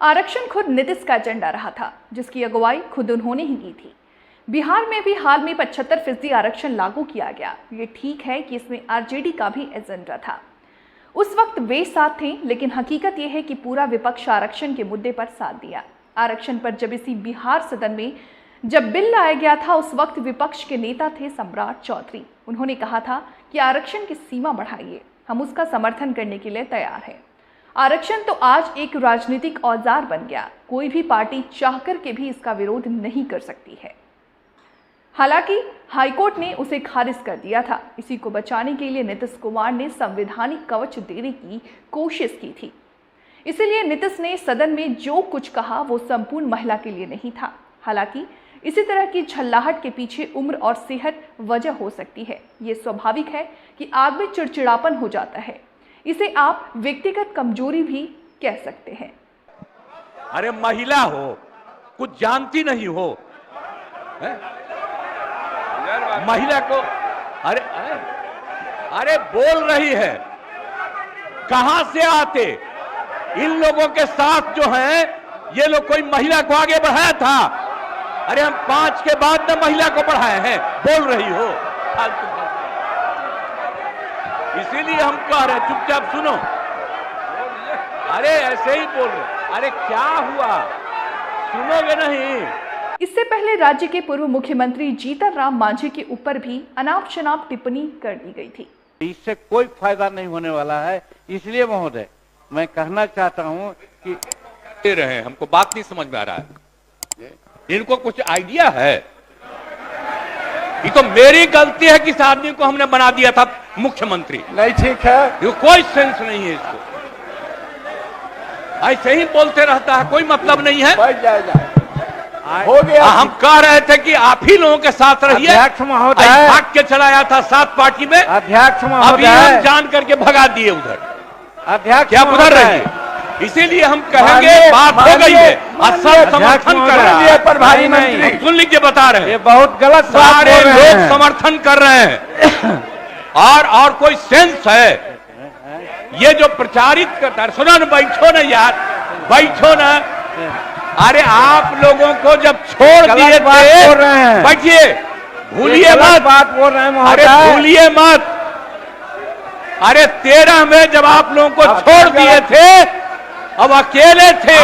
आरक्षण खुद नीतीश का एजेंडा रहा था, जिसकी अगुवाई खुद उन्होंने ही की थी। बिहार में भी हाल में 75% आरक्षण लागू किया गया। ये ठीक है कि इसमें आरजेडी का भी एजेंडा था। उस वक्त वे साथ थे, लेकिन हकीकत यह है कि पूरा विपक्ष आरक्षण के मुद्दे पर साथ दिया। आरक्षण पर जब इसी बिहार सदन में जब बिल लाया गया था, उस वक्त विपक्ष के नेता थे सम्राट चौधरी। उन्होंने कहा था कि आरक्षण की सीमा बढ़ाइए, हम उसका समर्थन करने के लिए तैयार हैं। आरक्षण तो आज एक राजनीतिक औजार बन गया। कोई भी पार्टी चाहकर के भी इसका विरोध नहीं कर सकती है। हालांकि हाईकोर्ट ने उसे खारिज कर दिया था। इसी को बचाने के लिए नीतीश कुमार ने संवैधानिक कवच देने की कोशिश की थी। इसीलिए नीतीश ने सदन में जो कुछ कहा वो संपूर्ण महिला के लिए नहीं था। हालांकि इसी तरह की झल्लाहट के पीछे उम्र और सेहत वजह हो सकती है। ये स्वाभाविक है कि आग में चिड़चिड़ापन हो जाता है। इसे आप व्यक्तिगत कमजोरी भी कह सकते हैं। अरे महिला हो, कुछ जानती नहीं हो, महिला को अरे अरे अरे बोल रही है, कहां से आते इन लोगों के साथ जो हैं, ये लोग कोई महिला को आगे बढ़ाया था? अरे हम 5 के बाद न महिला को बढ़ाए हैं, बोल रही हो। इसीलिए हम कह रहे हैं चुपचाप सुनो। अरे ऐसे ही बोल रहे, अरे क्या हुआ, सुनोगे नहीं? इससे पहले राज्य के पूर्व मुख्यमंत्री जीतन राम मांझी के ऊपर भी अनाप शनाप टिप्पणी कर दी गई थी। इससे कोई फायदा नहीं होने वाला है। इसलिए महोदय मैं कहना चाहता हूं कि दे रहे हैं, हमको बात नहीं समझ में आ रहा है। इनको कुछ आइडिया है? ये तो मेरी गलती है कि इस आदमी को हमने बना दिया था मुख्यमंत्री। नहीं ठीक है, ये कोई सेंस नहीं है इसको, ऐसे ही बोलते रहता है, कोई मतलब नहीं है। हो गया। हम कह रहे थे कि आप ही लोगों के साथ रहिए। अध्यक्ष महोदय भाग के चला आया था 7 पार्टी में। अध्यक्ष अभी महोदय हम जान करके भगा दिए उधर। अध्यक्ष क्या उधर रहिए, इसीलिए हम कहेंगे बात हो गई है। सब समर्थन कर रहे हैं, प्रधानमंत्री सुन लीजिए, बता रहे हैं ये बहुत गलत सारे लोग समर्थन कर रहे हैं। और कोई सेंस है ये जो प्रचारित करता है? सुनो न, बैठो न यार, बैठो न। अरे आप लोगों को जब छोड़ दिए थे, बैठिए, भूलिए मत बात बोल रहे हैं। अरे भूलिए मत। अरे 13 में जब आप लोगों को छोड़ दिए थे, अब अकेले थे,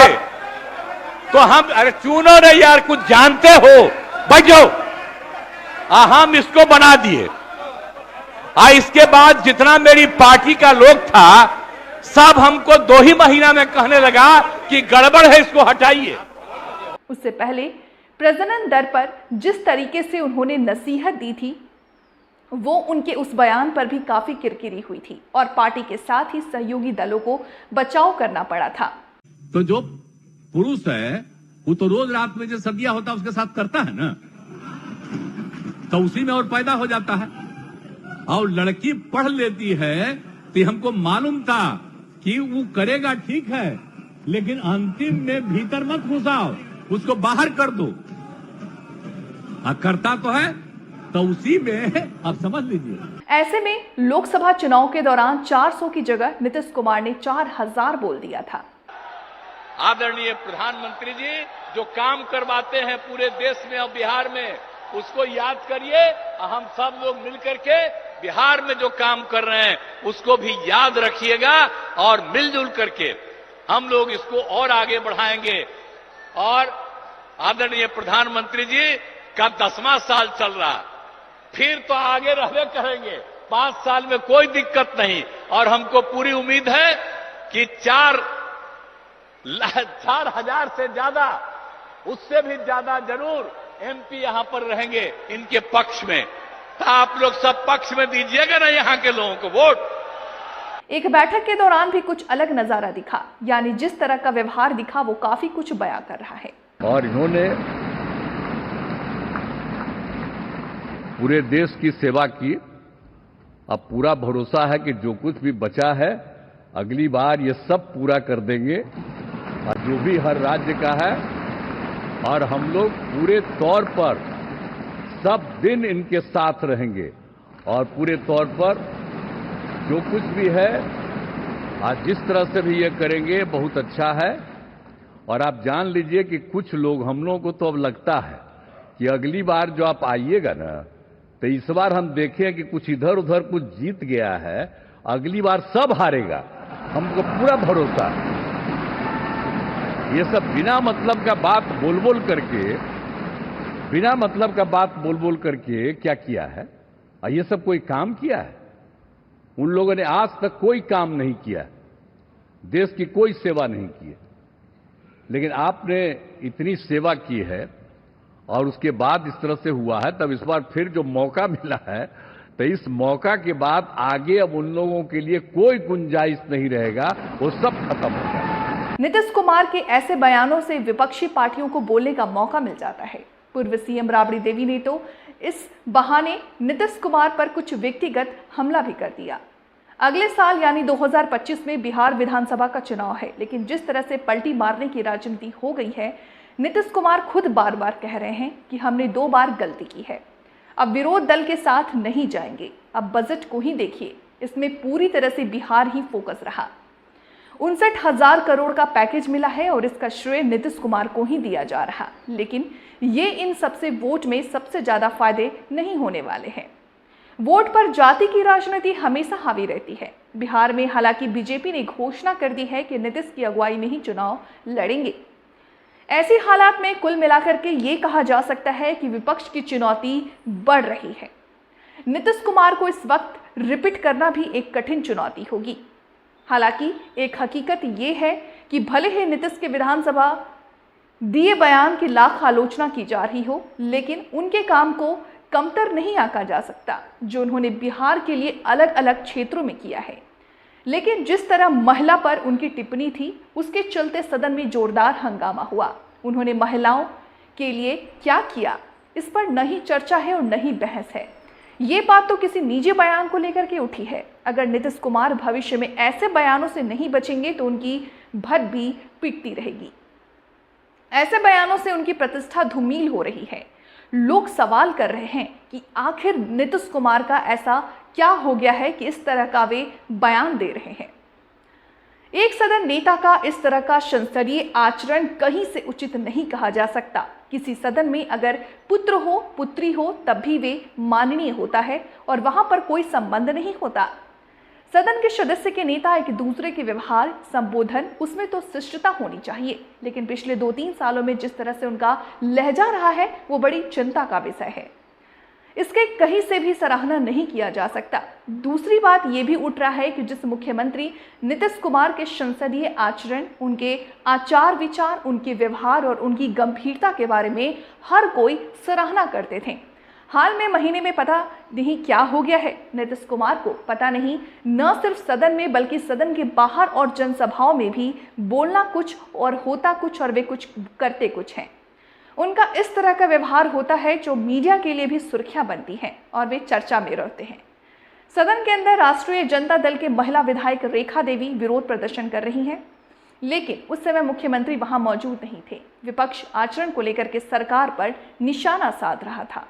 तो हम अरे चुनो रे यार, कुछ जानते हो, बैठो। हम इसको बना दिए। इसके बाद जितना मेरी पार्टी का लोग था, सब हमको 2 ही महीना में कहने लगा कि गड़बड़ है, इसको हटाइए। उससे पहले प्रजनन दर पर जिस तरीके से उन्होंने नसीहत दी थी, वो उनके उस बयान पर भी काफी किरकिरी हुई थी और पार्टी के साथ ही सहयोगी दलों को बचाव करना पड़ा था। तो जो पुरुष है वो तो रोज रात में जो सदिया होता है उसके साथ करता है ना, तो उसी में और पैदा हो जाता है। और लड़की पढ़ लेती है, तो हमको मालूम था कि वो करेगा, ठीक है, लेकिन अंतिम में भीतर मत घुसाओ, उसको बाहर कर दो। करता तो है, तो उसी में आप समझ लीजिए। ऐसे में लोकसभा चुनाव के दौरान 400 की जगह नीतीश कुमार ने 4000 बोल दिया था। आदरणीय प्रधानमंत्री जी जो काम करवाते हैं पूरे देश में और बिहार में, उसको याद करिए। हम सब लोग मिलकर के बिहार में जो काम कर रहे हैं उसको भी याद रखिएगा, और मिलजुल करके हम लोग इसको और आगे बढ़ाएंगे। और आदरणीय प्रधानमंत्री जी का 10वां साल चल रहा, फिर तो आगे रहने करेंगे। 5 साल में कोई दिक्कत नहीं, और हमको पूरी उम्मीद है कि 4,000 से ज्यादा, उससे भी ज्यादा जरूर एमपी यहां पर रहेंगे इनके पक्ष में। तो आप लोग सब पक्ष में दीजिएगा ना यहां के लोगों को वोट। एक बैठक के दौरान भी कुछ अलग नजारा दिखा, यानी जिस तरह का व्यवहार दिखा वो काफी कुछ बयां कर रहा है। और इन्होंने पूरे देश की सेवा की। अब पूरा भरोसा है कि जो कुछ भी बचा है अगली बार ये सब पूरा कर देंगे, और जो भी हर राज्य का है। और हम लोग पूरे तौर पर सब दिन इनके साथ रहेंगे, और पूरे तौर पर जो कुछ भी है आज जिस तरह से भी ये करेंगे बहुत अच्छा है। और आप जान लीजिए कि कुछ लोग, हम लोगों को तो अब लगता है कि अगली बार जो आप आइएगा ना, तो इस बार हम देखें कि कुछ इधर उधर कुछ जीत गया है, अगली बार सब हारेगा, हमको पूरा भरोसा है। ये सब बिना मतलब का बात बोल बोल करके क्या किया है? और ये सब कोई काम किया है? उन लोगों ने आज तक कोई काम नहीं किया, देश की कोई सेवा नहीं की है। लेकिन आपने इतनी सेवा की है और उसके बाद इस तरह से हुआ है, तब इस बार फिर जो मौका मिला है, तो इस मौका के बाद आगे अब उन लोगों के लिए कोई गुंजाइश नहीं रहेगा, वो सब खत्म हो जाएगा। नीतीश कुमार के ऐसे बयानों से विपक्षी पार्टियों को बोलने का मौका मिल जाता है। पूर्व सीएम राबड़ी देवी ने तो इस बहाने नीतीश कुमार पर कुछ व्यक्तिगत हमला भी कर दिया। अगले साल यानी 2025 में बिहार विधानसभा का चुनाव है, लेकिन जिस तरह से पलटी मारने की राजनीति हो गई है, नीतीश कुमार खुद बार बार कह रहे हैं कि हमने 2 बार गलती की है, अब विरोध दल के साथ नहीं जाएंगे। अब बजट को ही देखिए, इसमें पूरी तरह से बिहार ही फोकस रहा। 59,000 करोड़ का पैकेज मिला है और इसका श्रेय नीतीश कुमार को ही दिया जा रहा, लेकिन ये इन सबसे वोट में सबसे ज्यादा फायदे नहीं होने वाले हैं। वोट पर जाति की राजनीति हमेशा हावी रहती है। बिहार में हालांकि बीजेपी ने घोषणा कर दी है कि नीतीश की अगुवाई में ही चुनाव लड़ेंगे। ऐसे हालात में कुल मिलाकर के ये कहा जा सकता है कि विपक्ष की चुनौती बढ़ रही है। नीतीश कुमार को इस वक्त रिपीट करना भी एक कठिन चुनौती होगी। हालांकि एक हकीकत ये है कि भले ही नीतीश के विधानसभा दिए बयान की लाख आलोचना की जा रही हो, लेकिन उनके काम को कमतर नहीं आंका जा सकता जो उन्होंने बिहार के लिए अलग अलग क्षेत्रों में किया है। लेकिन जिस तरह महिला पर उनकी टिप्पणी थी, उसके चलते सदन में जोरदार हंगामा हुआ। उन्होंने महिलाओं के लिए क्या किया, इस पर न ही चर्चा है और न ही बहस है। ये बात तो किसी निजी बयान को लेकर के उठी है। अगर नीतीश कुमार भविष्य में ऐसे बयानों से नहीं बचेंगे तो उनकी भट भी पिटती रहेगी। ऐसे बयानों से उनकी प्रतिष्ठा धूमिल हो रही है। लोग सवाल कर रहे हैं कि आखिर नीतीश कुमार का ऐसा क्या हो गया है कि इस तरह का वे बयान दे रहे हैं। एक सदन नेता का इस तरह का संसदीय आचरण कहीं से उचित नहीं कहा जा सकता। किसी सदन में अगर पुत्र हो पुत्री हो तब भी वे माननीय होता है और वहां पर कोई संबंध नहीं होता। सदन के सदस्य के नेता एक दूसरे के व्यवहार, संबोधन, उसमें तो शिष्टता होनी चाहिए। लेकिन पिछले 2-3 सालों में जिस तरह से उनका लहजा रहा है वो बड़ी चिंता का विषय है। इसके कहीं से भी सराहना नहीं किया जा सकता। दूसरी बात ये भी उठ रहा है कि जिस मुख्यमंत्री नीतीश कुमार के संसदीय आचरण, उनके आचार विचार, उनके व्यवहार और उनकी गंभीरता के बारे में हर कोई सराहना करते थे, हाल में महीने में पता नहीं क्या हो गया है। नीतीश कुमार को पता नहीं न सिर्फ सदन में बल्कि सदन के बाहर और जनसभाओं में भी बोलना कुछ और होता कुछ और वे कुछ करते कुछ हैं। उनका इस तरह का व्यवहार होता है जो मीडिया के लिए भी सुर्खियां बनती हैं और वे चर्चा में रहते हैं। सदन के अंदर राष्ट्रीय जनता दल के महिला विधायक रेखा देवी विरोध प्रदर्शन कर रही हैं, लेकिन उस समय मुख्यमंत्री वहां मौजूद नहीं थे। विपक्ष आचरण को लेकर के सरकार पर निशाना साध रहा था।